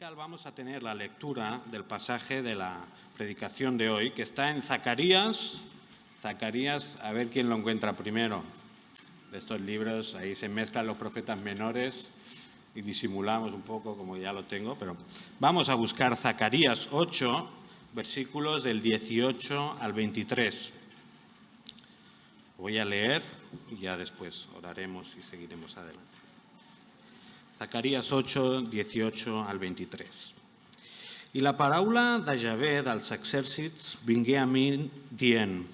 tal vamos a tener la lectura del pasaje de la predicación de hoy, que está en Zacarías. Zacarías, a ver quién lo encuentra primero. De estos libros, ahí se mezclan los profetas menores y disimulamos un poco, como ya lo tengo, pero vamos a buscar Zacarías 8, versículos del 18 al 23. Voy a leer y ya después oraremos y seguiremos adelante. Zacarías 8, 18 al 23. I la paraula de Javé dels exèrcits vingué a mi dient: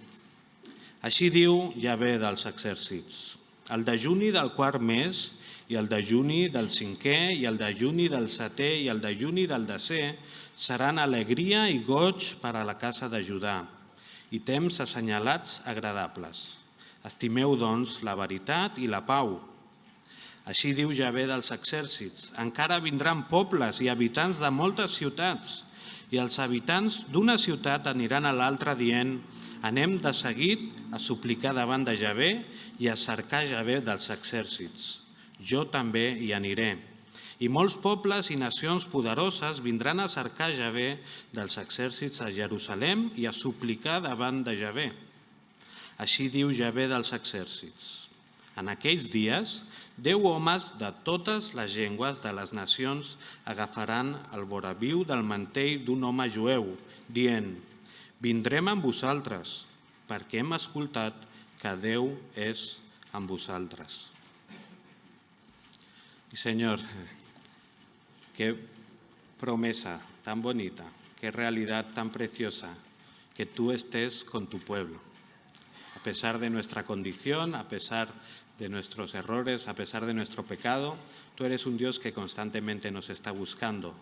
Així diu Javé dels exèrcits, el dejuni del quart mes i el dejuni del cinquè i el dejuni del setè i el dejuni del desè seran alegria i goig per a la casa de Judà i temps assenyalats agradables. Estimeu, doncs, la veritat i la pau. Així diu Javé dels exèrcits, encara vindran pobles i habitants de moltes ciutats, i els habitants d'una ciutat aniran a l'altra dient: anem de seguit a suplicar davant de Javé i a cercar Javé dels exèrcits. Jo també hi aniré. I molts pobles i nacions poderoses vindran a cercar Javé dels exèrcits a Jerusalem i a suplicar davant de Javé. Així diu Javé dels exèrcits. En aquells dies, 10 homes de totes les llengües de les nacions agafaran el voraviu del mantell d'un home jueu, dient: vindrem amb vosaltres, perquè hem escoltat que Déu és amb vosaltres. Y Señor, qué promesa tan bonita, qué realidad tan preciosa, que tú estés con tu pueblo. A pesar de nuestra condición, a pesar de nuestros errores, a pesar de nuestro pecado, tú eres un Dios que constantemente nos está buscando.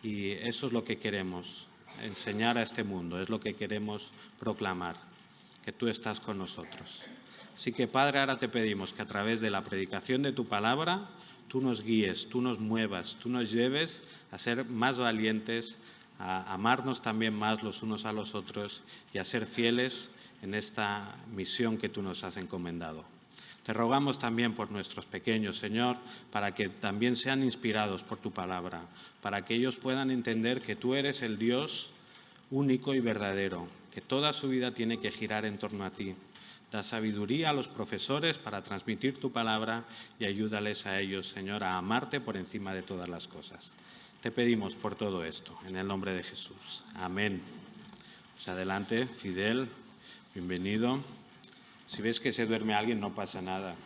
Y eso es lo que queremos enseñar a este mundo, es lo que queremos proclamar, que tú estás con nosotros. Así que, Padre, ahora te pedimos que a través de la predicación de tu palabra, tú nos guíes, tú nos muevas, tú nos lleves a ser más valientes, a amarnos también más los unos a los otros y a ser fieles en esta misión que tú nos has encomendado. Te rogamos también por nuestros pequeños, Señor, para que también sean inspirados por tu palabra, para que ellos puedan entender que tú eres el Dios único y verdadero, que toda su vida tiene que girar en torno a ti. Da sabiduría a los profesores para transmitir tu palabra y ayúdales a ellos, Señor, a amarte por encima de todas las cosas. Te pedimos por todo esto, en el nombre de Jesús. Amén. Pues adelante, Fidel, bienvenido. Si ves que se duerme alguien, no pasa nada.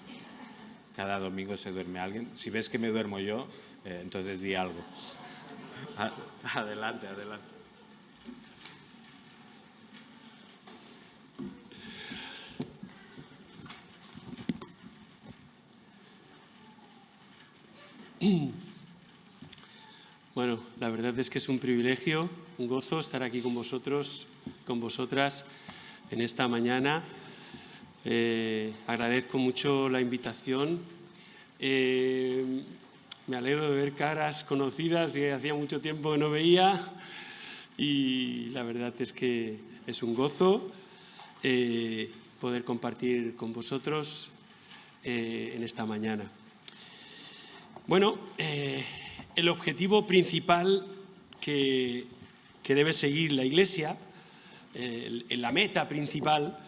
Cada domingo se duerme alguien. Si ves que me duermo yo, entonces di algo. Adelante, adelante. Bueno, la verdad es que es un privilegio, un gozo estar aquí con vosotros, con vosotras en esta mañana. Agradezco mucho la invitación. Me alegro de ver caras conocidas que hacía mucho tiempo que no veía y la verdad es que es un gozo poder compartir con vosotros en esta mañana. Bueno, el objetivo principal que debe seguir la Iglesia, la meta principal,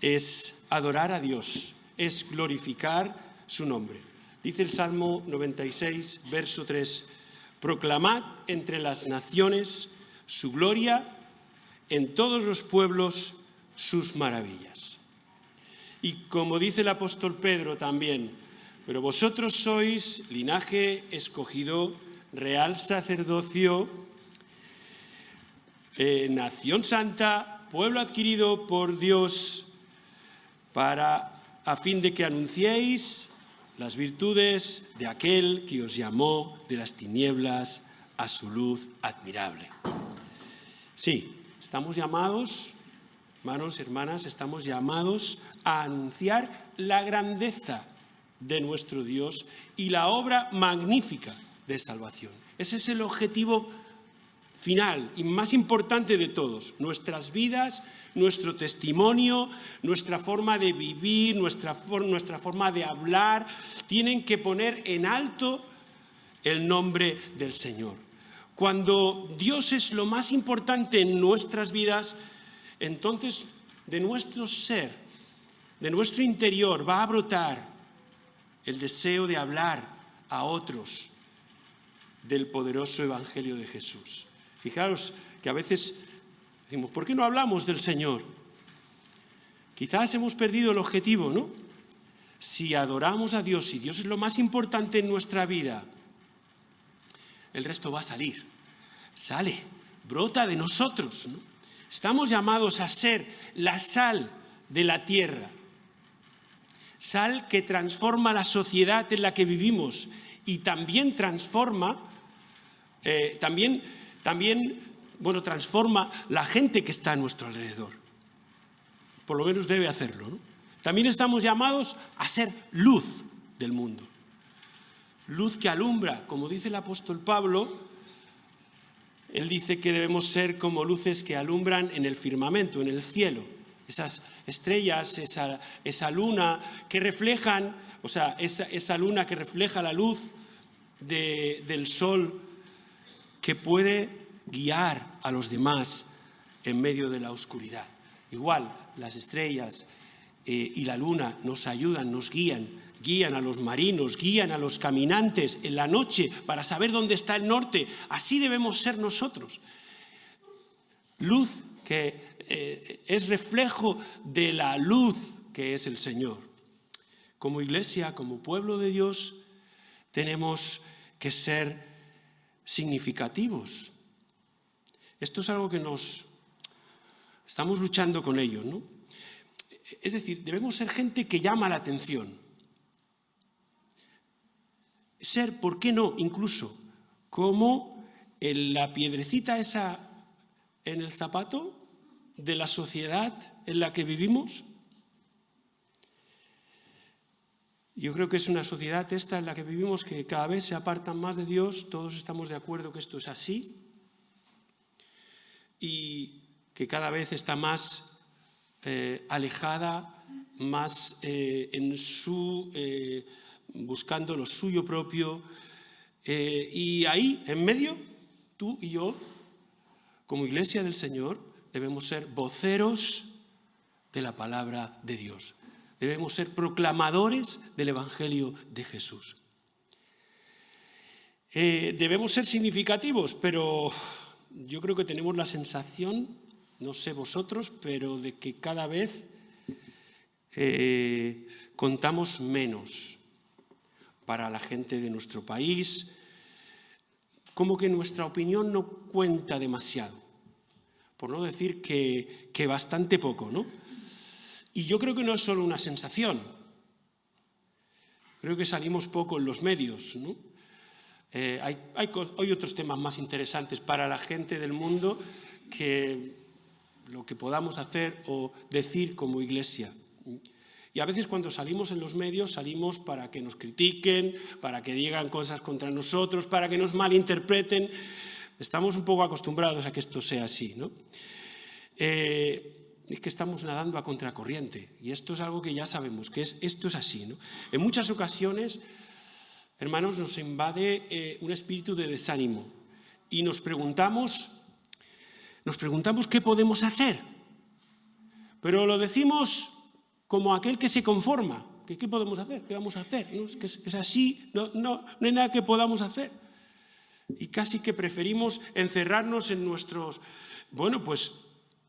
es adorar a Dios, es glorificar su nombre. Dice el Salmo 96, verso 3, proclamad entre las naciones su gloria, en todos los pueblos sus maravillas. Y como dice el apóstol Pedro también, pero vosotros sois linaje escogido, real sacerdocio, nación santa, pueblo adquirido por Dios, a fin de que anunciéis las virtudes de aquel que os llamó de las tinieblas a su luz admirable. Sí, estamos llamados, hermanos y hermanas, estamos llamados a anunciar la grandeza de nuestro Dios y la obra magnífica de salvación. Ese es el objetivo final y más importante de todos. Nuestras vidas, nuestro testimonio, nuestra forma de vivir, nuestra forma de hablar, tienen que poner en alto el nombre del Señor. Cuando Dios es lo más importante en nuestras vidas, entonces de nuestro ser, de nuestro interior va a brotar el deseo de hablar a otros del poderoso Evangelio de Jesús. Fijaros que a veces decimos, ¿por qué no hablamos del Señor? Quizás hemos perdido el objetivo, ¿no? Si adoramos a Dios, si Dios es lo más importante en nuestra vida, el resto va a salir, sale, brota de nosotros, ¿no? Estamos llamados a ser la sal de la tierra, sal que transforma la sociedad en la que vivimos y también transforma, transforma la gente que está a nuestro alrededor. Por lo menos debe hacerlo, ¿no? También estamos llamados a ser luz del mundo. Luz que alumbra, como dice el apóstol Pablo, él dice que debemos ser como luces que alumbran en el firmamento, en el cielo. Esas estrellas, esa luna que reflejan, esa luna que refleja la luz del sol, que puede guiar a los demás en medio de la oscuridad. Igual, las estrellas y la luna nos ayudan, nos guían a los marinos, guían a los caminantes en la noche para saber dónde está el norte. Así debemos ser nosotros. Luz que es reflejo de la luz que es el Señor. Como iglesia, como pueblo de Dios, tenemos que ser significativos. Esto es algo que estamos luchando con ello, ¿no? Es decir, debemos ser gente que llama la atención. Ser, ¿por qué no?, incluso como la piedrecita esa en el zapato de la sociedad en la que vivimos. Yo creo que es una sociedad esta en la que vivimos que cada vez se apartan más de Dios, todos estamos de acuerdo que esto es así, y que cada vez está más alejada, más buscando lo suyo propio, y ahí, en medio, tú y yo, como iglesia del Señor, debemos ser voceros de la palabra de Dios. Debemos ser proclamadores del Evangelio de Jesús. Debemos ser significativos, pero yo creo que tenemos la sensación, no sé vosotros, pero de que cada vez contamos menos para la gente de nuestro país, como que nuestra opinión no cuenta demasiado, por no decir que bastante poco, ¿no? Y yo creo que no es solo una sensación, creo que salimos poco en los medios, ¿no? Hay otros temas más interesantes para la gente del mundo que lo que podamos hacer o decir como iglesia. Y a veces cuando salimos en los medios salimos para que nos critiquen, para que digan cosas contra nosotros, para que nos malinterpreten. Estamos un poco acostumbrados a que esto sea así, ¿no? Es que estamos nadando a contracorriente y esto es algo que ya sabemos, que esto es así, ¿no? En muchas ocasiones, hermanos, nos invade un espíritu de desánimo y nos preguntamos qué podemos hacer, pero lo decimos como aquel que se conforma. ¿Qué podemos hacer? ¿Qué vamos a hacer? ¿No? Es así, no hay nada que podamos hacer. Y casi que preferimos encerrarnos en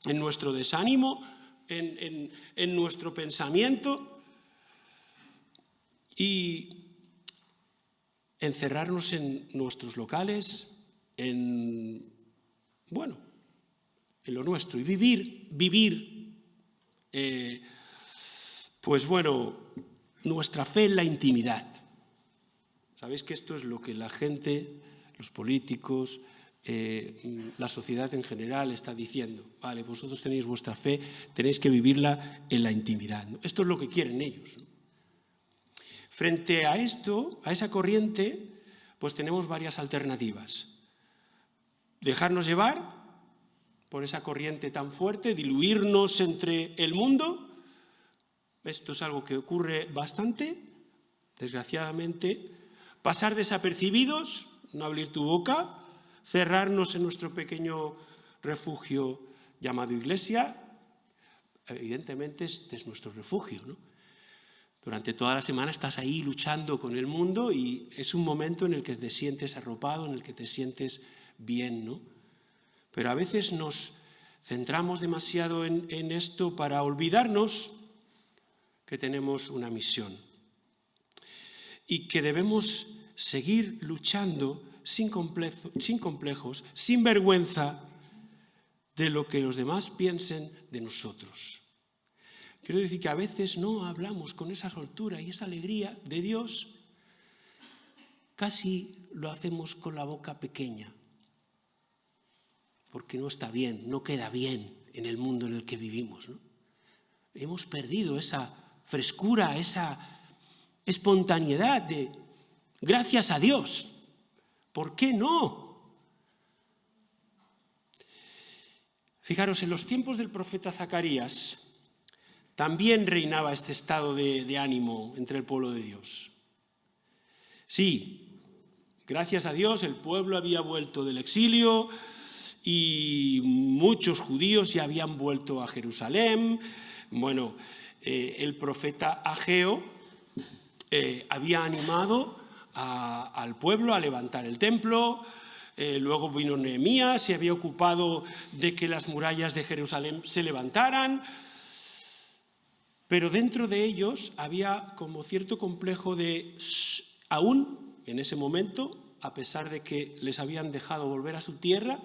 en nuestro desánimo, en nuestro pensamiento y encerrarnos en nuestros locales, en lo nuestro y vivir nuestra fe en la intimidad. Sabéis que esto es lo que la gente, los políticos, la sociedad en general está diciendo. Vale, vosotros tenéis vuestra fe, tenéis que vivirla en la intimidad, ¿no? Esto es lo que quieren ellos, ¿no? Frente a esto, a esa corriente, pues tenemos varias alternativas. Dejarnos llevar por esa corriente tan fuerte, diluirnos entre el mundo. Esto es algo que ocurre bastante, desgraciadamente. Pasar desapercibidos, no abrir tu boca, cerrarnos en nuestro pequeño refugio llamado iglesia. Evidentemente este es nuestro refugio, ¿no? Durante toda la semana estás ahí luchando con el mundo y es un momento en el que te sientes arropado, en el que te sientes bien, ¿no? Pero a veces nos centramos demasiado en esto para olvidarnos que tenemos una misión y que debemos seguir luchando sin complejos, sin vergüenza de lo que los demás piensen de nosotros. Quiero decir que a veces no hablamos con esa soltura y esa alegría de Dios, casi lo hacemos con la boca pequeña, porque no está bien, no queda bien en el mundo en el que vivimos, ¿no? Hemos perdido esa frescura, esa espontaneidad de gracias a Dios. ¿Por qué no? Fijaros, en los tiempos del profeta Zacarías también reinaba este estado de ánimo entre el pueblo de Dios. Sí, gracias a Dios el pueblo había vuelto del exilio y muchos judíos ya habían vuelto a Jerusalén. Bueno, el profeta Ageo había animado al pueblo a levantar el templo. Luego vino Nehemías, se había ocupado de que las murallas de Jerusalén se levantaran. Pero dentro de ellos había como cierto complejo de, aún en ese momento, a pesar de que les habían dejado volver a su tierra,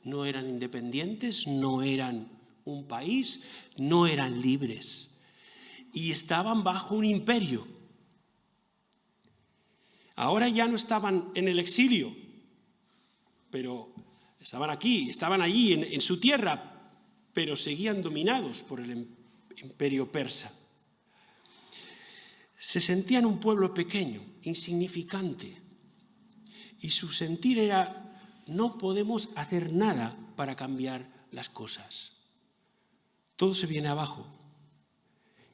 no eran independientes, no eran un país, no eran libres. Y estaban bajo un imperio. Ahora ya no estaban en el exilio, pero estaban aquí, estaban allí en su tierra, pero seguían dominados por el imperio persa. Se sentían un pueblo pequeño, insignificante, y su sentir era: no podemos hacer nada para cambiar las cosas. Todo se viene abajo.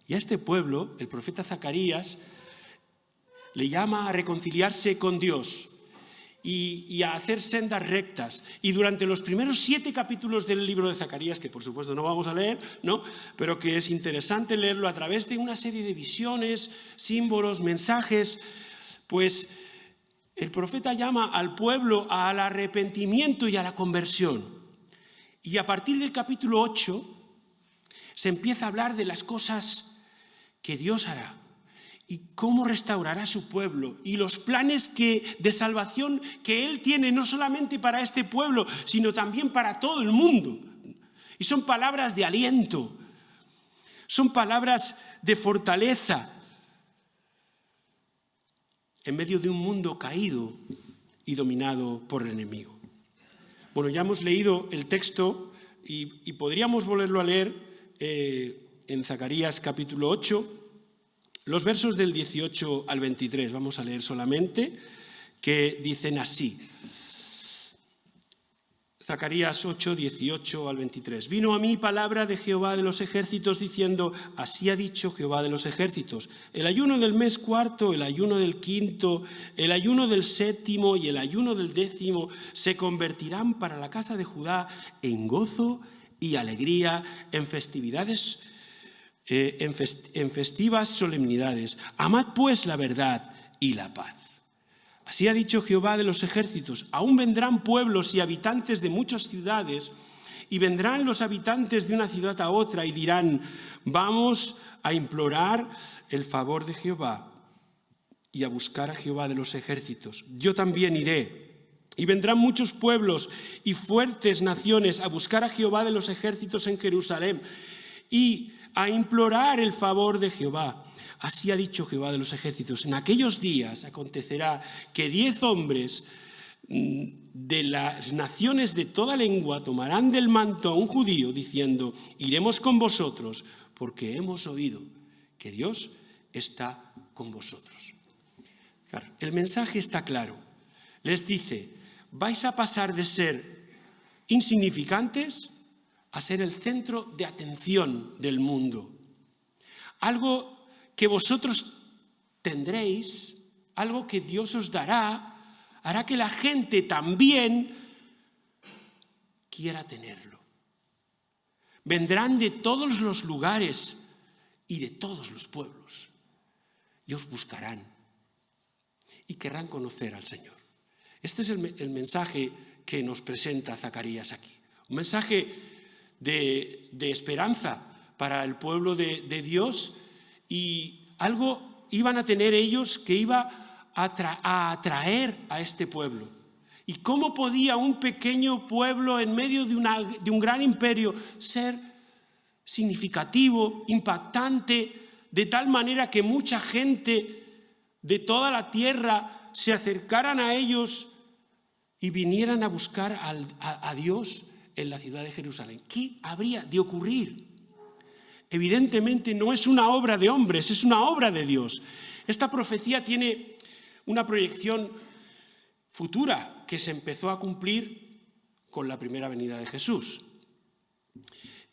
Y a este pueblo, el profeta Zacarías le llama a reconciliarse con Dios y a hacer sendas rectas. Y durante los primeros 7 capítulos del libro de Zacarías, que por supuesto no vamos a leer, ¿no?, pero que es interesante leerlo a través de una serie de visiones, símbolos, mensajes, pues el profeta llama al pueblo al arrepentimiento y a la conversión. Y a partir del capítulo 8 se empieza a hablar de las cosas que Dios hará y cómo restaurará su pueblo y los planes de salvación que Él tiene no solamente para este pueblo, sino también para todo el mundo. Y son palabras de aliento, son palabras de fortaleza en medio de un mundo caído y dominado por el enemigo. Bueno, ya hemos leído el texto y podríamos volverlo a leer en Zacarías capítulo 8, los versos del 18 al 23, vamos a leer solamente, que dicen así. Zacarías 8, 18 al 23. Vino a mí palabra de Jehová de los ejércitos diciendo: así ha dicho Jehová de los ejércitos, el ayuno del mes cuarto, el ayuno del quinto, el ayuno del séptimo y el ayuno del 10º se convertirán para la casa de Judá en gozo y alegría, en festividades, en festivas solemnidades. Amad pues la verdad y la paz. Así ha dicho Jehová de los ejércitos: aún vendrán pueblos y habitantes de muchas ciudades, y vendrán los habitantes de una ciudad a otra y dirán: vamos a implorar el favor de Jehová y a buscar a Jehová de los ejércitos. Yo también iré. Y vendrán muchos pueblos y fuertes naciones a buscar a Jehová de los ejércitos en Jerusalén y a implorar el favor de Jehová. Así ha dicho Jehová de los ejércitos: en aquellos días acontecerá que 10 hombres de las naciones de toda lengua tomarán del manto a un judío, diciendo: iremos con vosotros, porque hemos oído que Dios está con vosotros. Claro, el mensaje está claro. Les dice: vais a pasar de ser insignificantes a ser el centro de atención del mundo. Algo que vosotros tendréis, algo que Dios os dará, hará que la gente también quiera tenerlo. Vendrán de todos los lugares y de todos los pueblos y os buscarán y querrán conocer al Señor. Este es el mensaje que nos presenta Zacarías aquí. Un mensaje de esperanza para el pueblo de Dios, y algo iban a tener ellos que iba a atraer a este pueblo. ¿Y cómo podía un pequeño pueblo en medio de un gran imperio ser significativo, impactante, de tal manera que mucha gente de toda la tierra se acercaran a ellos y vinieran a buscar a Dios en la ciudad de Jerusalén? ¿Qué habría de ocurrir? Evidentemente no es una obra de hombres, es una obra de Dios. Esta profecía tiene una proyección futura que se empezó a cumplir con la primera venida de Jesús.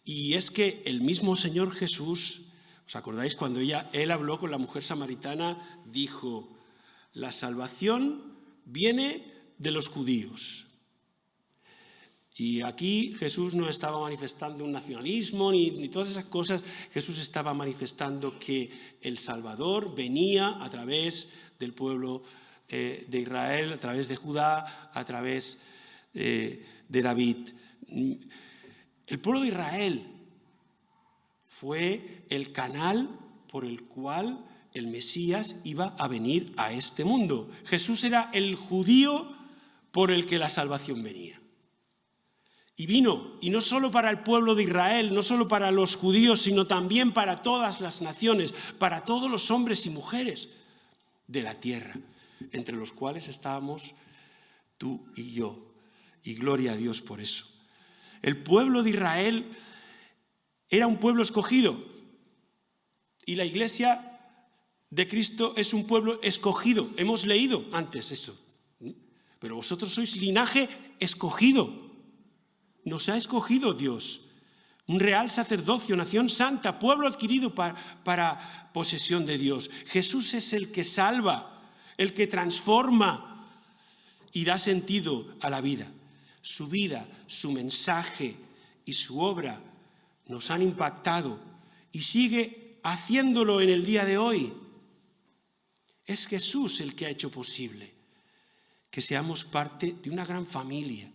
Y es que el mismo Señor Jesús, ¿os acordáis cuando él habló con la mujer samaritana? Dijo: la salvación viene de los judíos. Y aquí Jesús no estaba manifestando un nacionalismo ni todas esas cosas. Jesús estaba manifestando que el Salvador venía a través del pueblo de Israel, a través de Judá, a través de David. El pueblo de Israel fue el canal por el cual el Mesías iba a venir a este mundo. Jesús era el judío por el que la salvación venía. Y vino, y no solo para el pueblo de Israel, no solo para los judíos, sino también para todas las naciones, para todos los hombres y mujeres de la tierra, entre los cuales estábamos tú y yo. Y gloria a Dios por eso. El pueblo de Israel era un pueblo escogido, y la iglesia de Cristo es un pueblo escogido. Hemos leído antes eso. Pero vosotros sois linaje escogido. Nos ha escogido Dios, un real sacerdocio, nación santa, pueblo adquirido para posesión de Dios. Jesús es el que salva, el que transforma y da sentido a la vida. Su vida, su mensaje y su obra nos han impactado y sigue haciéndolo en el día de hoy. Es Jesús el que ha hecho posible que seamos parte de una gran familia.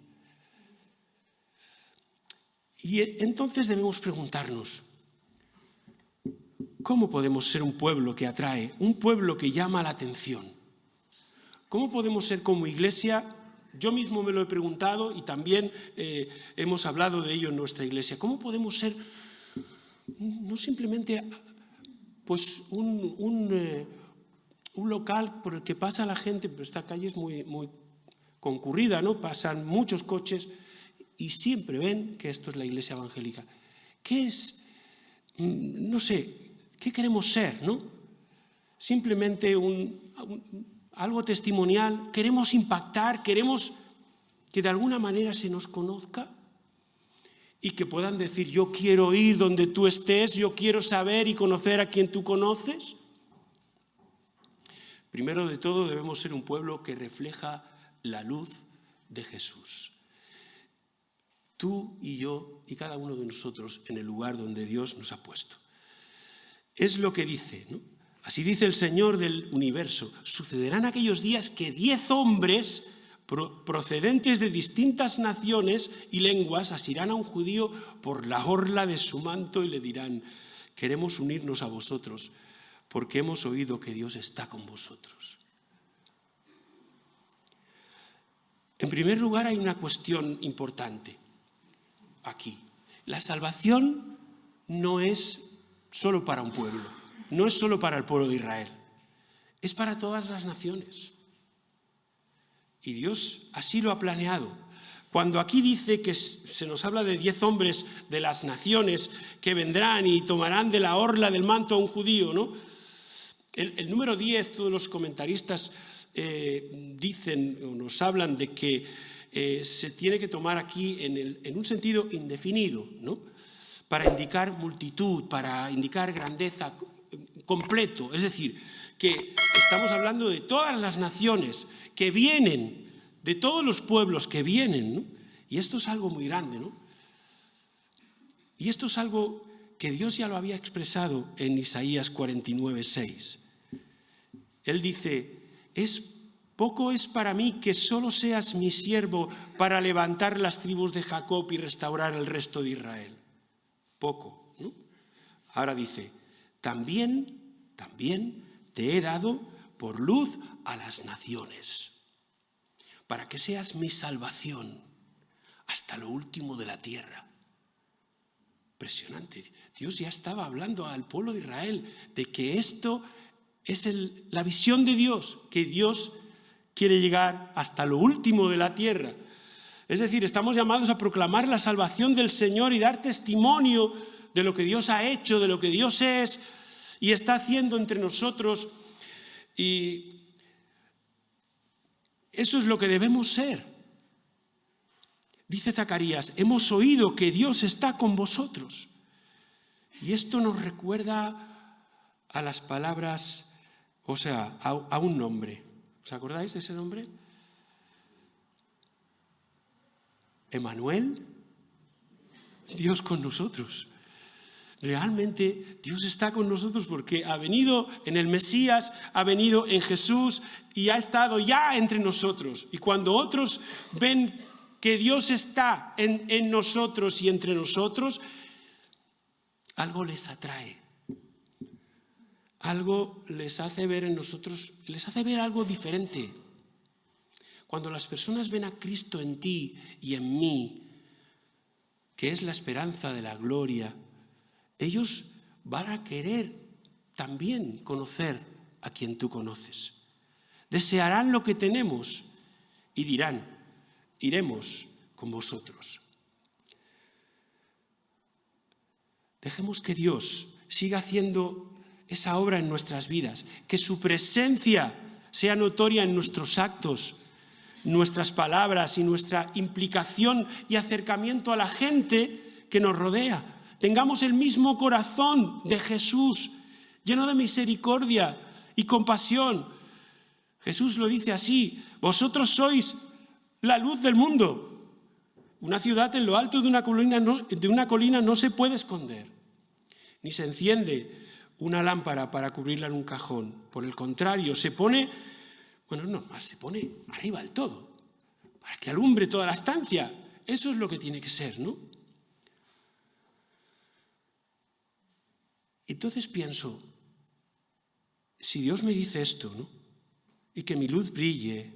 Y entonces debemos preguntarnos, ¿cómo podemos ser un pueblo que atrae, un pueblo que llama la atención? ¿Cómo podemos ser como iglesia? Yo mismo me lo he preguntado y también hemos hablado de ello en nuestra iglesia. ¿Cómo podemos ser no simplemente pues un local por el que pasa la gente? Pero esta calle es muy concurrida, ¿no? Pasan muchos coches y siempre ven que esto es la iglesia evangélica. ¿Qué es? No sé, ¿qué queremos ser, no? Simplemente algo testimonial. ¿Queremos impactar? ¿Queremos que de alguna manera se nos conozca? Y que puedan decir: yo quiero ir donde tú estés, yo quiero saber y conocer a quien tú conoces. Primero de todo, debemos ser un pueblo que refleja la luz de Jesús. Tú y yo y cada uno de nosotros en el lugar donde Dios nos ha puesto. Es lo que dice, ¿no? Así dice el Señor del universo: sucederán aquellos días que 10 hombres procedentes de distintas naciones y lenguas asirán a un judío por la orla de su manto y le dirán: queremos unirnos a vosotros porque hemos oído que Dios está con vosotros. En primer lugar, hay una cuestión importante aquí. La salvación no es solo para un pueblo, no es solo para el pueblo de Israel, es para todas las naciones. Y Dios así lo ha planeado. Cuando aquí dice que se nos habla de 10 hombres de las naciones que vendrán y tomarán de la orla del manto a un judío, ¿no? El número 10, todos los comentaristas dicen o nos hablan de que se tiene que tomar aquí en un sentido indefinido, ¿no? Para indicar multitud, para indicar grandeza, completo. Es decir, que estamos hablando de todas las naciones que vienen de todos los pueblos que vienen, ¿no? Y esto es algo muy grande, ¿no? Y esto es algo que Dios ya lo había expresado en Isaías 49:6. Él dice, poco es para mí que solo seas mi siervo para levantar las tribus de Jacob y restaurar el resto de Israel. Poco, ¿no? Ahora dice, también te he dado por luz a las naciones, para que seas mi salvación hasta lo último de la tierra. Impresionante. Dios ya estaba hablando al pueblo de Israel de que esto es la visión de Dios, que Dios quiere llegar hasta lo último de la tierra. Es decir, estamos llamados a proclamar la salvación del Señor y dar testimonio de lo que Dios ha hecho, de lo que Dios es y está haciendo entre nosotros. Y eso es lo que debemos ser. Dice Zacarías, hemos oído que Dios está con vosotros. Y esto nos recuerda a las palabras, o sea, a un nombre. ¿Os acordáis de ese nombre? Emmanuel, Dios con nosotros. Realmente Dios está con nosotros porque ha venido en el Mesías, ha venido en Jesús y ha estado ya entre nosotros. Y cuando otros ven que Dios está en nosotros y entre nosotros, algo les atrae. Algo les hace ver en nosotros, les hace ver algo diferente. Cuando las personas ven a Cristo en ti y en mí, que es la esperanza de la gloria, ellos van a querer también conocer a quien tú conoces. Desearán lo que tenemos y dirán, iremos con vosotros. Dejemos que Dios siga haciendo esa obra en nuestras vidas, que su presencia sea notoria en nuestros actos, nuestras palabras y nuestra implicación y acercamiento a la gente que nos rodea. Tengamos el mismo corazón de Jesús, lleno de misericordia y compasión. Jesús lo dice así, vosotros sois la luz del mundo. Una ciudad en lo alto de una colina no se puede esconder, ni se enciende una lámpara para cubrirla en un cajón. Por el contrario, se pone arriba del todo, para que alumbre toda la estancia. Eso es lo que tiene que ser, ¿no? Entonces pienso, si Dios me dice esto, ¿no? Y que mi luz brille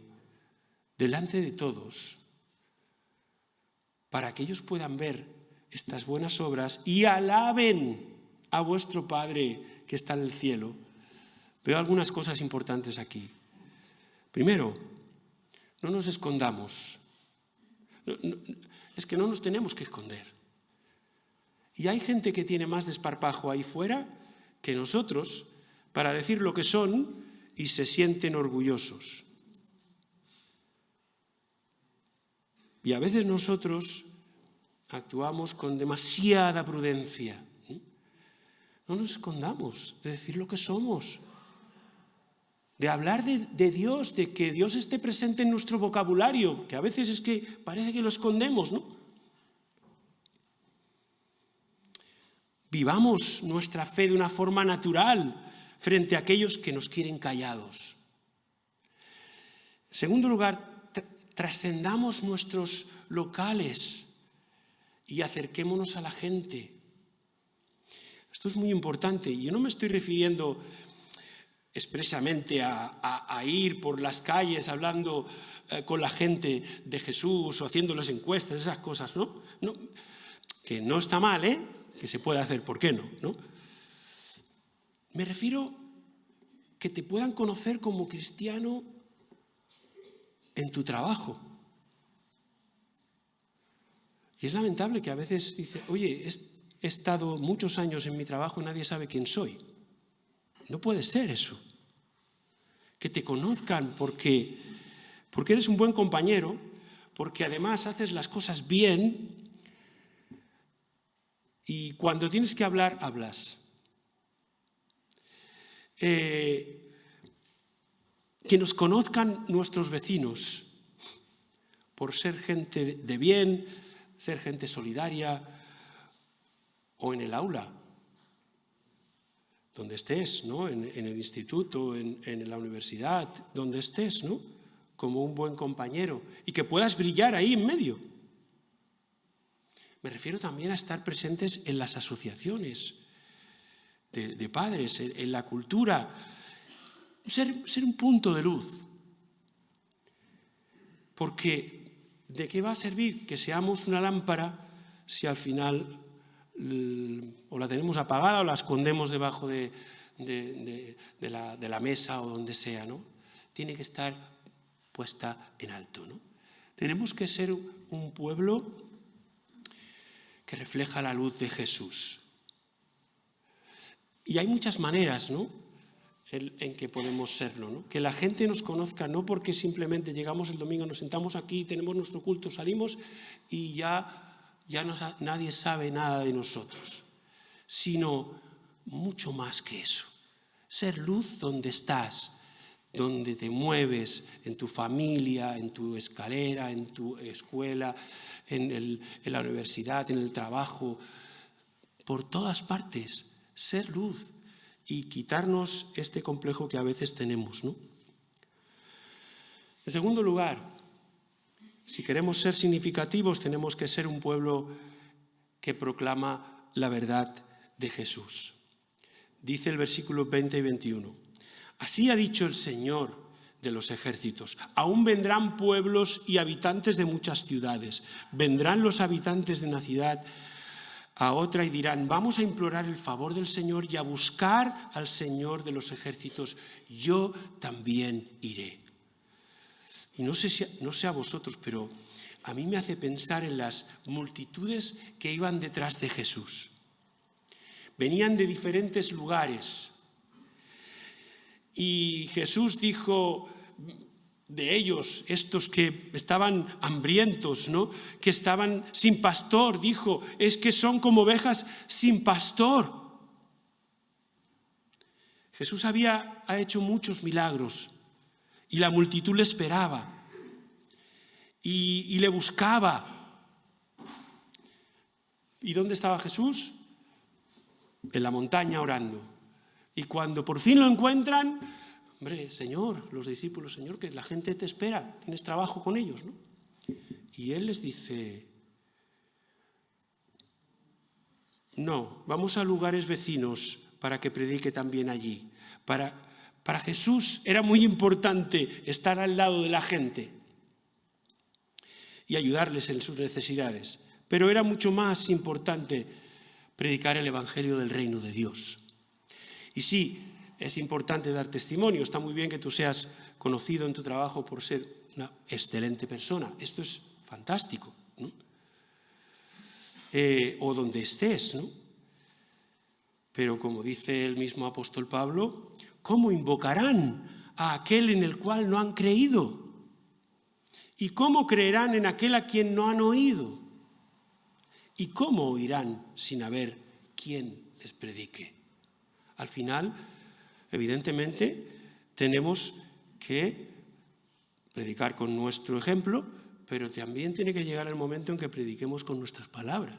delante de todos, para que ellos puedan ver estas buenas obras y alaben a vuestro Padre que está en el cielo, veo algunas cosas importantes aquí. Primero, no nos escondamos. Es que no nos tenemos que esconder. Y hay gente que tiene más desparpajo ahí fuera que nosotros para decir lo que son y se sienten orgullosos. Y a veces nosotros actuamos con demasiada prudencia. No nos escondamos de decir lo que somos, de hablar de Dios, de que Dios esté presente en nuestro vocabulario, que a veces es que parece que lo escondemos, ¿no? Vivamos nuestra fe de una forma natural frente a aquellos que nos quieren callados. En segundo lugar, trascendamos nuestros locales y acerquémonos a la gente. Esto es muy importante. Yo no me estoy refiriendo expresamente a ir por las calles hablando con la gente de Jesús o haciéndoles encuestas, esas cosas, ¿no? Que no está mal, que se puede hacer, ¿por qué no? Me refiero que te puedan conocer como cristiano en tu trabajo. Y es lamentable que a veces dice, oye, he estado muchos años en mi trabajo y nadie sabe quién soy. No puede ser eso. Que te conozcan porque eres un buen compañero, porque además haces las cosas bien y cuando tienes que hablar, hablas. Que nos conozcan nuestros vecinos, por ser gente de bien, ser gente solidaria, o en el aula, donde estés, ¿no? En el instituto, en la universidad, donde estés, ¿no? Como un buen compañero, y que puedas brillar ahí en medio. Me refiero también a estar presentes en las asociaciones de padres, en la cultura, ser un punto de luz. Porque ¿de qué va a servir que seamos una lámpara si al final o la tenemos apagada o la escondemos debajo de la mesa o donde sea, ¿no? Tiene que estar puesta en alto, ¿no? Tenemos que ser un pueblo que refleja la luz de Jesús. Y hay muchas maneras, ¿no?, en que podemos serlo, ¿no? Que la gente nos conozca no porque simplemente llegamos el domingo, nos sentamos aquí, tenemos nuestro culto, salimos y ya nadie sabe nada de nosotros, sino mucho más que eso. Ser luz donde estás, donde te mueves, en tu familia, en tu escalera, en tu escuela, en la universidad, en el trabajo, por todas partes. Ser luz y quitarnos este complejo que a veces tenemos, ¿no? En segundo lugar, si queremos ser significativos, tenemos que ser un pueblo que proclama la verdad de Jesús. Dice el versículo 20 y 21. Así ha dicho el Señor de los ejércitos. Aún vendrán pueblos y habitantes de muchas ciudades. Vendrán los habitantes de una ciudad a otra y dirán, vamos a implorar el favor del Señor y a buscar al Señor de los ejércitos. Yo también iré. Y no sé a vosotros, pero a mí me hace pensar en las multitudes que iban detrás de Jesús. Venían de diferentes lugares. Y Jesús dijo de ellos, estos que estaban hambrientos, ¿no?, que estaban sin pastor, dijo, es que son como ovejas sin pastor. Jesús ha hecho muchos milagros y la multitud le esperaba y le buscaba. ¿Y dónde estaba Jesús? En la montaña orando. Y cuando por fin lo encuentran, hombre, Señor, los discípulos, Señor, que la gente te espera, tienes trabajo con ellos, ¿no? Y Él les dice, no, vamos a lugares vecinos para que predique también allí. Para Jesús era muy importante estar al lado de la gente y ayudarles en sus necesidades, pero era mucho más importante predicar el evangelio del reino de Dios. Y sí, es importante dar testimonio, está muy bien que tú seas conocido en tu trabajo por ser una excelente persona, esto es fantástico, ¿no? O donde estés, ¿no? Pero como dice el mismo apóstol Pablo, ¿cómo invocarán a aquel en el cual no han creído? ¿Y cómo creerán en aquel a quien no han oído? ¿Y cómo oirán sin haber quien les predique? Al final, evidentemente, tenemos que predicar con nuestro ejemplo, pero también tiene que llegar el momento en que prediquemos con nuestras palabras.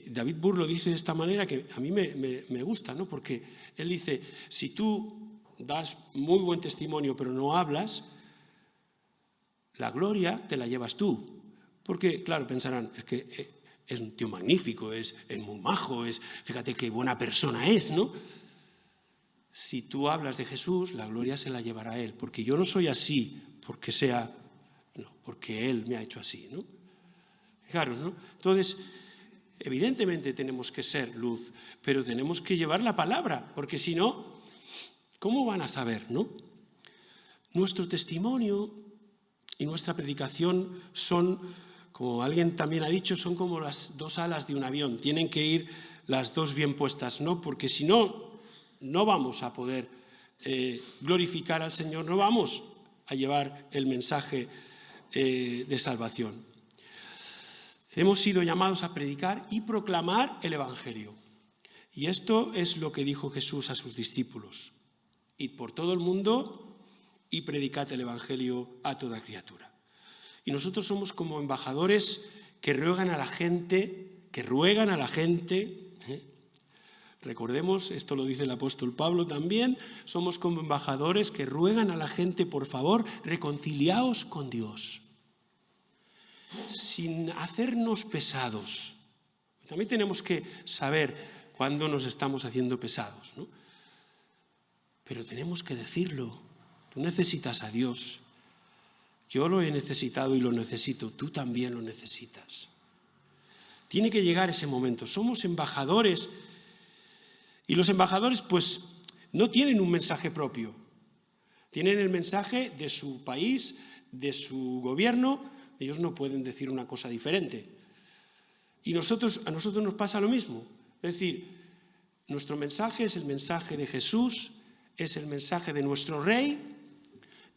David Burr lo dice de esta manera que a mí me gusta, ¿no? Porque él dice, si tú das muy buen testimonio pero no hablas, la gloria te la llevas tú. Porque, claro, pensarán, es que es un tío magnífico, es muy majo, fíjate qué buena persona es, ¿no? Si tú hablas de Jesús, la gloria se la llevará a Él, porque yo no soy así porque Él me ha hecho así, ¿no? Fijaros, ¿no? Entonces, evidentemente tenemos que ser luz, pero tenemos que llevar la palabra, porque si no, ¿cómo van a saber, no? Nuestro testimonio y nuestra predicación son, como alguien también ha dicho, son como las dos alas de un avión, tienen que ir las dos bien puestas, ¿no? Porque si no, no vamos a poder glorificar al Señor, no vamos a llevar el mensaje de salvación. Hemos sido llamados a predicar y proclamar el Evangelio. Y esto es lo que dijo Jesús a sus discípulos. Id por todo el mundo y predicad el Evangelio a toda criatura. Y nosotros somos como embajadores que ruegan a la gente, Recordemos, esto lo dice el apóstol Pablo también, somos como embajadores que ruegan a la gente, por favor, reconciliaos con Dios, sin hacernos pesados. También tenemos que saber cuándo nos estamos haciendo pesados, ¿no? Pero tenemos que decirlo. Tú necesitas a Dios. Yo lo he necesitado y lo necesito. Tú también lo necesitas. Tiene que llegar ese momento. Somos embajadores. Y los embajadores, pues, no tienen un mensaje propio. Tienen el mensaje de su país, de su gobierno. Ellos no pueden decir una cosa diferente. Y a nosotros nos pasa lo mismo. Es decir, nuestro mensaje es el mensaje de Jesús, es el mensaje de nuestro Rey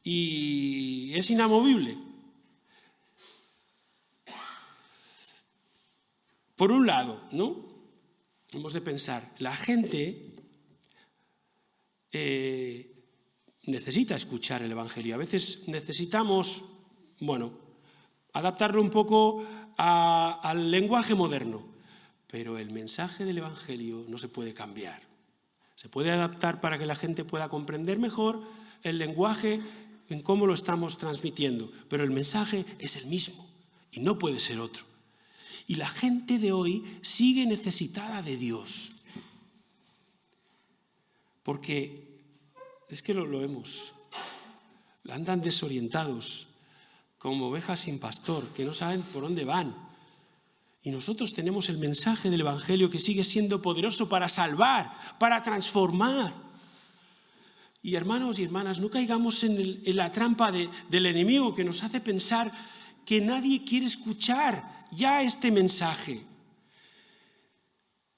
y es inamovible. Por un lado, ¿no? Hemos de pensar, la gente necesita escuchar el Evangelio. A veces necesitamos, adaptarlo un poco al lenguaje moderno, pero el mensaje del Evangelio no se puede cambiar. Se puede adaptar para que la gente pueda comprender mejor el lenguaje en cómo lo estamos transmitiendo, pero el mensaje es el mismo y no puede ser otro. Y la gente de hoy sigue necesitada de Dios. Porque es que lo vemos. Andan desorientados, como ovejas sin pastor, que no saben por dónde van. Y nosotros tenemos el mensaje del Evangelio que sigue siendo poderoso para salvar, para transformar. Y hermanos y hermanas, no caigamos en la trampa del enemigo que nos hace pensar que nadie quiere escuchar ya este mensaje.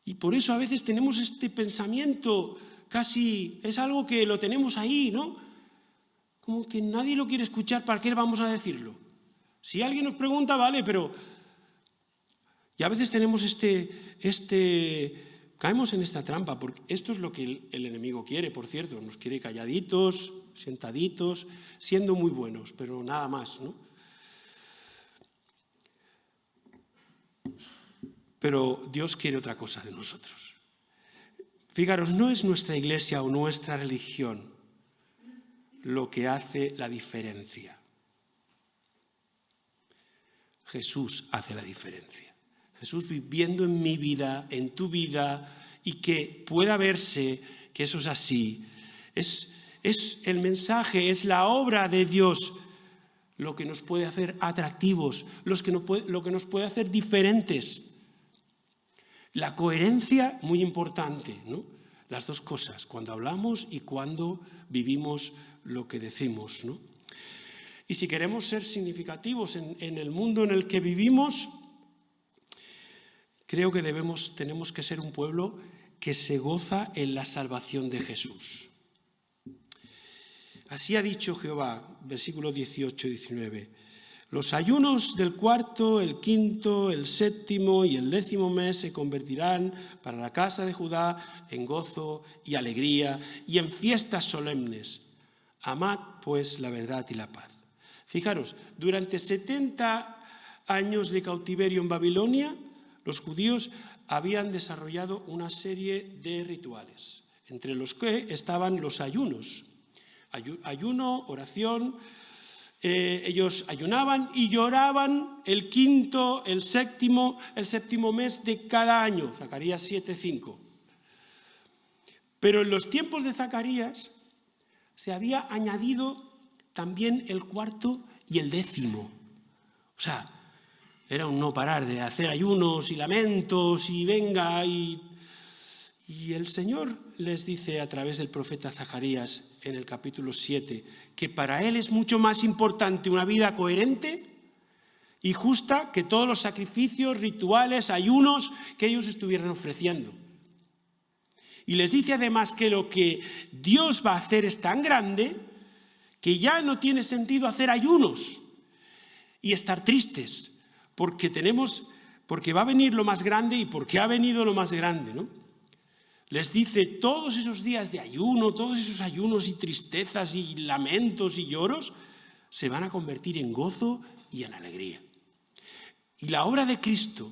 Y por eso a veces tenemos este pensamiento, casi es algo que lo tenemos ahí, ¿no? Como que nadie lo quiere escuchar, ¿para qué vamos a decirlo? Si alguien nos pregunta, vale, pero... Y a veces tenemos caemos en esta trampa, porque esto es lo que el enemigo quiere, por cierto, nos quiere calladitos, sentaditos, siendo muy buenos, pero nada más, ¿no? Pero Dios quiere otra cosa de nosotros. Fijaros, no es nuestra iglesia o nuestra religión lo que hace la diferencia. Jesús hace la diferencia. Jesús viviendo en mi vida, en tu vida, y que pueda verse que eso es así. Es el mensaje, es la obra de Dios lo que nos puede hacer atractivos, lo que nos puede hacer diferentes. La coherencia, muy importante, ¿no? Las dos cosas, cuando hablamos y cuando vivimos lo que decimos, ¿no? Y si queremos ser significativos en el mundo en el que vivimos, creo que tenemos que ser un pueblo que se goza en la salvación de Jesús. Así ha dicho Jehová, versículo 18 y 19. Los ayunos del cuarto, el quinto, el séptimo y el 10º mes se convertirán para la casa de Judá en gozo y alegría y en fiestas solemnes. Amad, pues, la verdad y la paz. Fijaros, durante 70 años de cautiverio en Babilonia, los judíos habían desarrollado una serie de rituales, entre los que estaban los ayunos. Ayuno, oración. Ellos ayunaban y lloraban el quinto, el séptimo mes de cada año, Zacarías 7:5. Pero en los tiempos de Zacarías se había añadido también el cuarto y el 10º. O sea, era un no parar de hacer ayunos y lamentos y venga y el Señor les dice a través del profeta Zacarías en el capítulo 7 que para él es mucho más importante una vida coherente y justa que todos los sacrificios, rituales, ayunos que ellos estuvieran ofreciendo. Y les dice además que lo que Dios va a hacer es tan grande que ya no tiene sentido hacer ayunos y estar tristes, porque va a venir lo más grande y porque ha venido lo más grande, ¿no? Les dice, todos esos días de ayuno, todos esos ayunos y tristezas y lamentos y lloros se van a convertir en gozo y en alegría. Y la obra de Cristo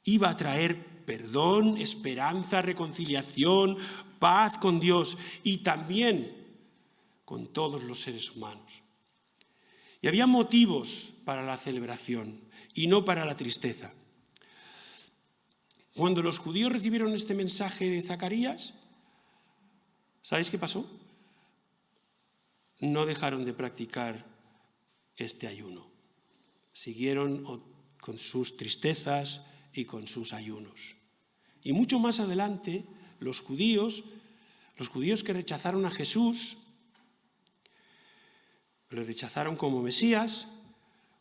iba a traer perdón, esperanza, reconciliación, paz con Dios y también con todos los seres humanos. Y había motivos para la celebración y no para la tristeza. Cuando los judíos recibieron este mensaje de Zacarías, ¿sabéis qué pasó? No dejaron de practicar este ayuno. Siguieron con sus tristezas y con sus ayunos. Y mucho más adelante, los judíos que rechazaron a Jesús, le rechazaron como Mesías,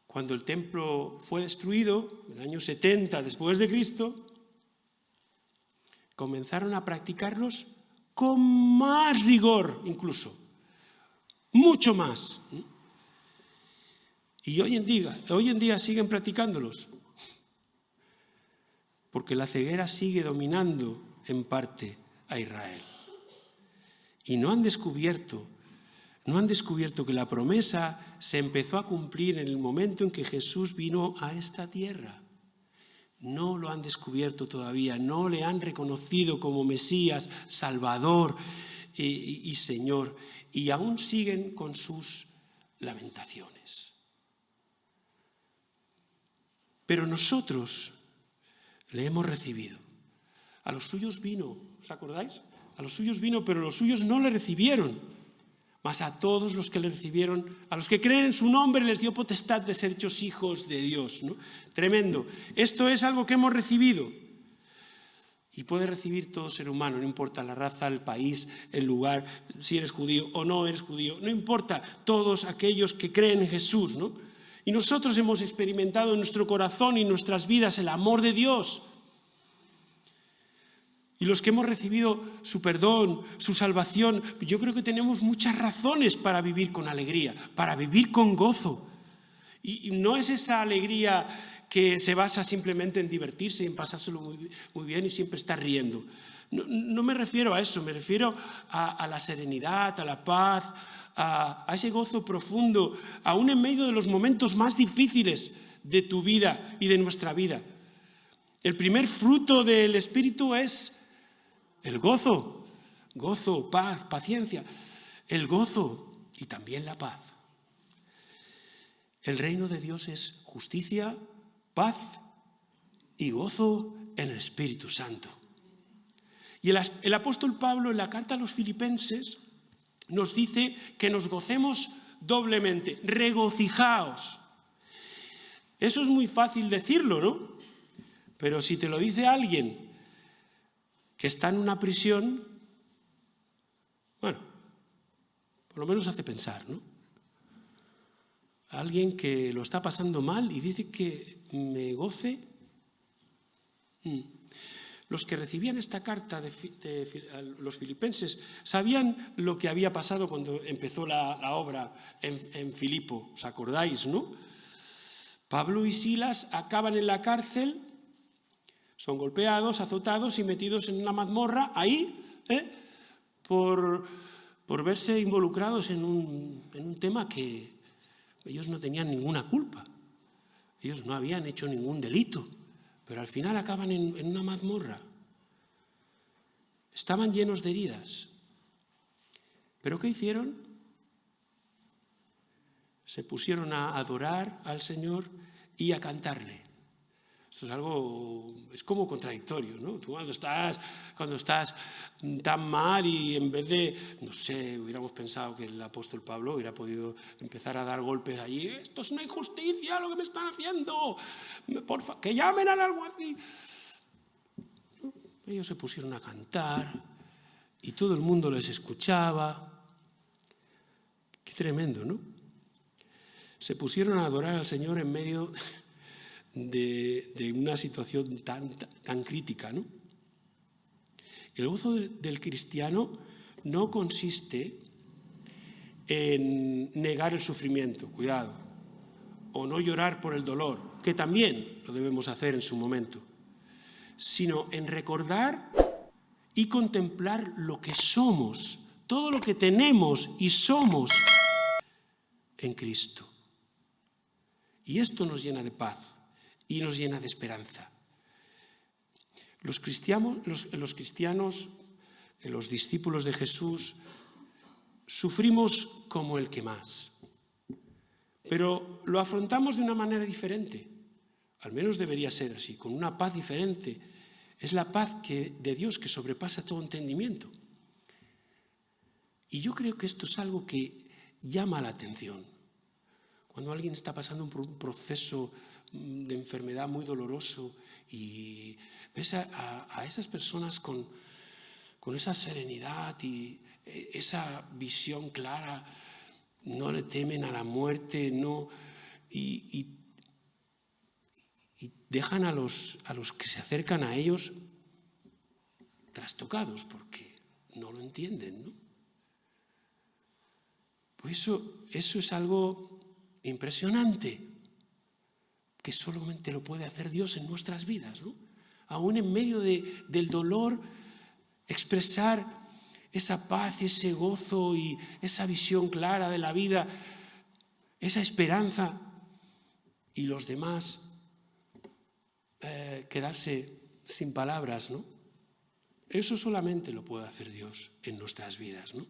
cuando el templo fue destruido, en el año 70 después de Cristo, comenzaron a practicarlos con más rigor incluso, mucho más. Y hoy en día siguen practicándolos, porque la ceguera sigue dominando en parte a Israel. Y no han descubierto que la promesa se empezó a cumplir en el momento en que Jesús vino a esta tierra. No lo han descubierto todavía, no le han reconocido como Mesías, Salvador y Señor, y aún siguen con sus lamentaciones. Pero nosotros le hemos recibido. A los suyos vino, ¿os acordáis? A los suyos vino, pero los suyos no le recibieron. Mas a todos los que le recibieron, a los que creen en su nombre, les dio potestad de ser hechos hijos de Dios, ¿no? Tremendo. Esto es algo que hemos recibido. Y puede recibir todo ser humano, no importa la raza, el país, el lugar, si eres judío o no eres judío, no importa, todos aquellos que creen en Jesús, ¿no? Y nosotros hemos experimentado en nuestro corazón y en nuestras vidas el amor de Dios. Y los que hemos recibido su perdón, su salvación, yo creo que tenemos muchas razones para vivir con alegría, para vivir con gozo. Y no es esa alegría que se basa simplemente en divertirse y en pasárselo muy bien y siempre estar riendo. No me refiero a eso, me refiero a la serenidad, a la paz, a ese gozo profundo, aún en medio de los momentos más difíciles de tu vida y de nuestra vida. El primer fruto del Espíritu es el gozo, paz, paciencia, el gozo y también la paz. El reino de Dios es justicia, paz y gozo en el Espíritu Santo. Y el apóstol Pablo en la carta a los Filipenses nos dice que nos gocemos doblemente, regocijaos. Eso es muy fácil decirlo, ¿no? Pero si te lo dice alguien que está en una prisión, bueno, por lo menos hace pensar, ¿no? Alguien que lo está pasando mal y dice que me goce. Los que recibían esta carta de los filipenses sabían lo que había pasado cuando empezó la obra en Filipo, ¿os acordáis, no? Pablo y Silas acaban en la cárcel, son golpeados, azotados y metidos en una mazmorra, ahí, por verse involucrados en un tema que ellos no tenían ninguna culpa. Ellos no habían hecho ningún delito, pero al final acaban en una mazmorra. Estaban llenos de heridas. ¿Pero qué hicieron? Se pusieron a adorar al Señor y a cantarle. Esto es como contradictorio, ¿no? Tú cuando estás tan mal y en vez de, no sé, hubiéramos pensado que el apóstol Pablo hubiera podido empezar a dar golpes allí. Esto es una injusticia lo que me están haciendo. Porfa, que llamen al alguacil. Ellos se pusieron a cantar y todo el mundo les escuchaba. Qué tremendo, ¿no? Se pusieron a adorar al Señor en medio de una situación tan crítica, ¿no? El gozo del cristiano no consiste en negar el sufrimiento, cuidado, o no llorar por el dolor, que también lo debemos hacer en su momento, sino en recordar y contemplar lo que somos, todo lo que tenemos y somos en Cristo. Y esto nos llena de paz y nos llena de esperanza. Los cristianos, los discípulos de Jesús, sufrimos como el que más, pero lo afrontamos de una manera diferente. Al menos debería ser así, con una paz diferente. Es la paz de Dios que sobrepasa todo entendimiento. Y yo creo que esto es algo que llama la atención. Cuando alguien está pasando por un proceso de enfermedad muy doloroso y ves a esas personas con esa serenidad y esa visión clara, no le temen a la muerte, y dejan a los que se acercan a ellos trastocados porque no lo entienden, ¿no? Pues eso es algo impresionante, que solamente lo puede hacer Dios en nuestras vidas, ¿no? Aún en medio del dolor, expresar esa paz, ese gozo y esa visión clara de la vida, esa esperanza, y los demás quedarse sin palabras, ¿no? Eso solamente lo puede hacer Dios en nuestras vidas, ¿no?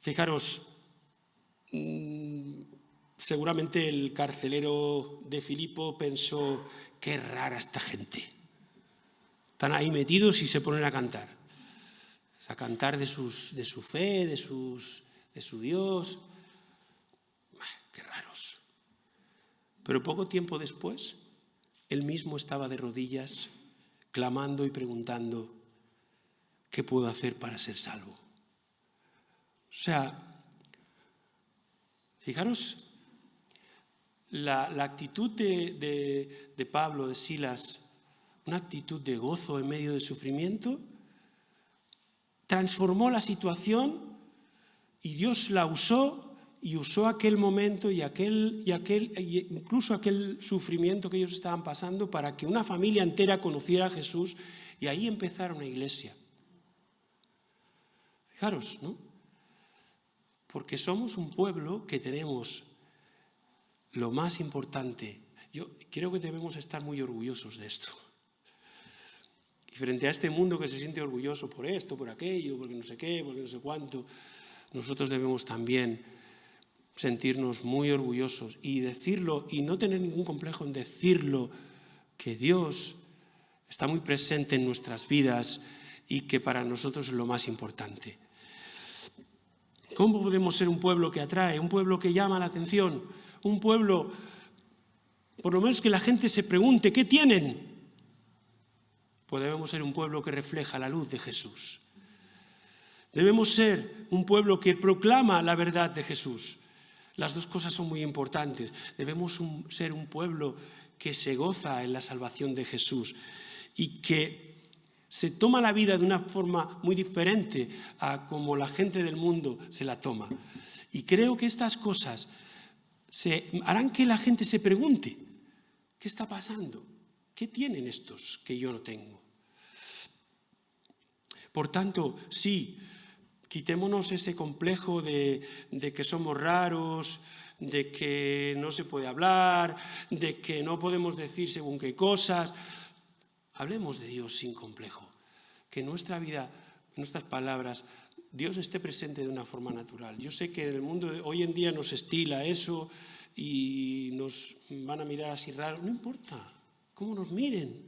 Fijaros, seguramente el carcelero de Filipo pensó: qué rara esta gente. Están ahí metidos y se ponen a cantar. A cantar de su fe, de su Dios. Qué raros. Pero poco tiempo después, él mismo estaba de rodillas, clamando y preguntando: ¿qué puedo hacer para ser salvo? O sea, fijaros, la actitud de Pablo, de Silas, una actitud de gozo en medio del sufrimiento, transformó la situación y Dios la usó, y usó aquel momento y incluso aquel sufrimiento que ellos estaban pasando para que una familia entera conociera a Jesús, y ahí empezara una iglesia. Fijaros, ¿no? Porque somos un pueblo que tenemos lo más importante. Yo creo que debemos estar muy orgullosos de esto. Y frente a este mundo que se siente orgulloso por esto, por aquello, porque no sé qué, porque no sé cuánto, nosotros debemos también sentirnos muy orgullosos y decirlo, y no tener ningún complejo en decirlo, que Dios está muy presente en nuestras vidas y que para nosotros es lo más importante. ¿Cómo podemos ser un pueblo que atrae, un pueblo que llama la atención, un pueblo, por lo menos que la gente se pregunte qué tienen? Pues debemos ser un pueblo que refleja la luz de Jesús. Debemos ser un pueblo que proclama la verdad de Jesús. Las dos cosas son muy importantes. Debemos ser un pueblo que se goza en la salvación de Jesús y que se toma la vida de una forma muy diferente a como la gente del mundo se la toma. Y creo que estas cosas harán que la gente se pregunte: ¿qué está pasando? ¿Qué tienen estos que yo no tengo? Por tanto, sí, quitémonos ese complejo de que somos raros, de que no se puede hablar, de que no podemos decir según qué cosas. Hablemos de Dios sin complejo. Que en nuestra vida, en nuestras palabras, Dios esté presente de una forma natural. Yo sé que en el mundo de hoy en día nos estila eso y nos van a mirar así raro. No importa cómo nos miren.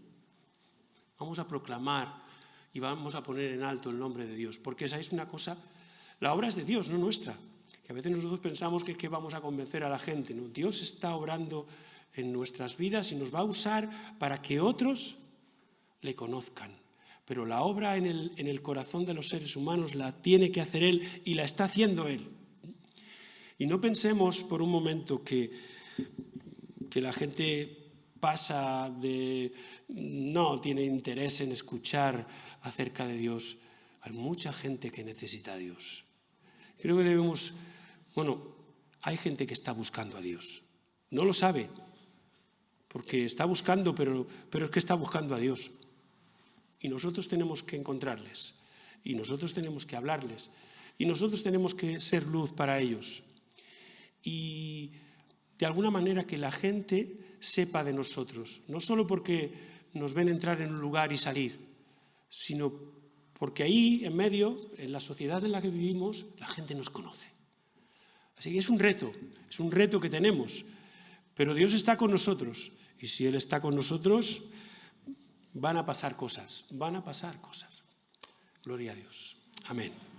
Vamos a proclamar y vamos a poner en alto el nombre de Dios. Porque ¿sabéis una cosa? La obra es de Dios, no nuestra. Que a veces nosotros pensamos que es que vamos a convencer a la gente. No, Dios está obrando en nuestras vidas y nos va a usar para que otros le conozcan. Pero la obra en el corazón de los seres humanos la tiene que hacer Él y la está haciendo Él. Y no pensemos por un momento que la gente pasa no tiene interés en escuchar acerca de Dios. Hay mucha gente que necesita a Dios. Creo que hay gente que está buscando a Dios. No lo sabe, porque está buscando, pero es que está buscando a Dios. Y nosotros tenemos que encontrarles, y nosotros tenemos que hablarles, y nosotros tenemos que ser luz para ellos. Y de alguna manera que la gente sepa de nosotros, no solo porque nos ven entrar en un lugar y salir, sino porque ahí, en medio, en la sociedad en la que vivimos, la gente nos conoce. Así que es un reto que tenemos, pero Dios está con nosotros, y si Él está con nosotros, van a pasar cosas. Gloria a Dios. Amén.